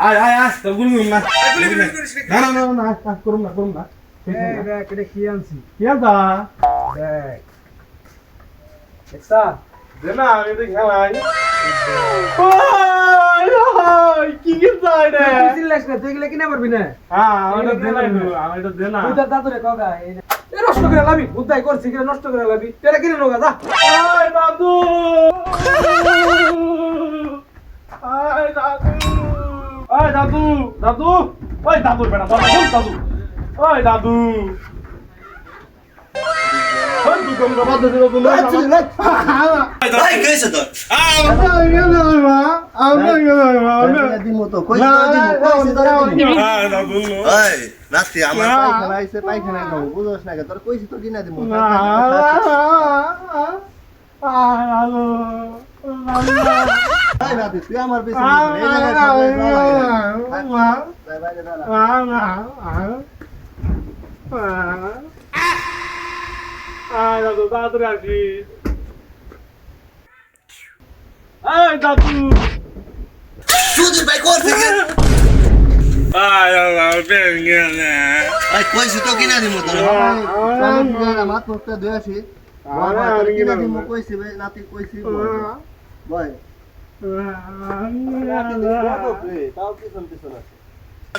আয় আয় আয় তো গুলি না না না না না করুম না এই দেখ এটা কি আনছি কি আনতা দেখ এটা দে না আমি তো খেলাই ওই কি কি চাই রে তুই চিল্লাস না তুই এগুলা কিনা পারবি না হ্যাঁ আমি তো দে না তুই তার দাদুরে কগা এই নষ্ট করে লাবি বুদ্ধাই করছিস কি নষ্ট করে লাবি এটা কিনে নোগা যা ওই দাদু ওই দাদু ওই দাদু দাদু ওই দাদু বেটা দাদু ওই দাদু ওই দুকম বাদ দে দাদু না ভাই কইছে তো আমি দিমু তো কইছে তো দাদু ওই রাতে আমার পায়খানা খাবো বুঝছ না তোর কইছে তো কিনা দিমু ভাই রাতে তুই আমার পিছনে এই দাদু সুধীর ভাই কোর থেকে ভাই কইছে তো কিনা দিমু তোর মাত মুখটা ধুয়াছি কিনা দিমু কইছে ভাই নাতি কইছি ভাই তাও পিছন পিছন আছে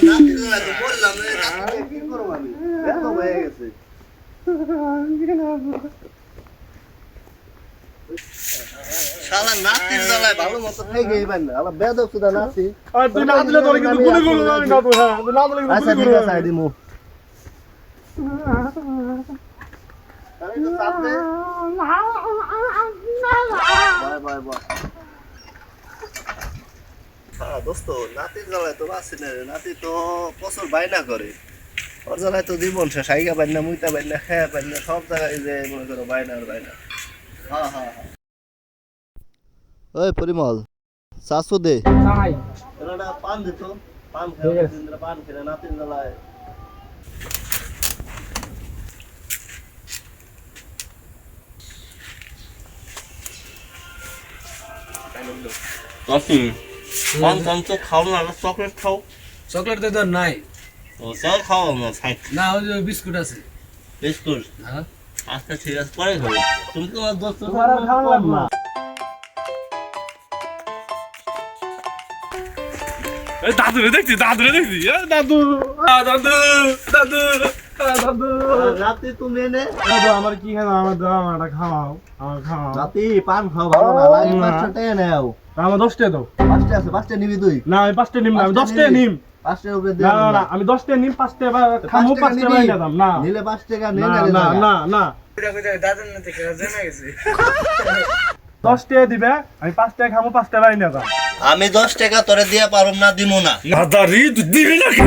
নাতি তো বললাম নাতি কি করব আমি এত হয়ে গেছে শালা নাতির জ্বালায় ভালো মতো থেকে গেইবেন না আলা বেদক সুদা নাতি তুই না দিলে তোর কিন্তু গুলি গুলি আমি দাদু হ্যাঁ তুই না দিলে আচ্ছা গুলি ঠিক গুলি আছে আই দিমু তাহলে তো চাপ দে বাই বাই হ্যাঁ দোস্ত নাতির জ্বালায় তো বাসি না রে নাতি তো প্রচুর বাইনা করে ওর জ্বালায় তো জীবন শেষ আইগা বাইনা মুইতা বাইনা খেয়া বাইনা সব জায়গায় যে মনে করো বাইনা আর বাইনা হ্যাঁ হ্যাঁ হ্যাঁ ওই পরিমল সাসু দে তাই এরা পান দিত পান খেয়ে দিনরা পান খেয়ে নাতির জ্বালায় কফি পান পান তো খাও না চকলেট খাও চকলেট তো নাই ও চল খাও না সাইড না ওই যে বিস্কুট আছে বিস্কুট হ্যাঁ আচ্ছা ঠিক আছে পরে খাবো তুমি তো দোস্ত তোমার আর খাওয়া লাগবে না এই দাদু রে দেখছি দাদু দাদু দাদু দাদু দাদু রাতে তুমি এনে দাদু আমার কি খাও আমার দাও আমারটা খাওয়াও আমার খাওয়াও রাতে পান খাও ভালো না লাগে পাঁচটা টাকা নাও আমার 10 টাকা দাও পাঁচটা আছে পাঁচটা নিবি তুই না আমি 5 টাকা নিম না আমি 10 টাকা নিম পাঁচটার উপরে দে না না আমি 10 টাকা নিম 5 টাকা খামু 5 টাকা বাইনা দাম না নিলে 5 টাকা নে না না না না দাদার না থেকে জানা গেছে 10 টাকা দিবে আমি 5 টাকা খামু 5 টাকা বাইনা দাম আমি 10 টাকা তোরে দিয়া পারুম না দিমু না দাদারি তুই দিবি নাকি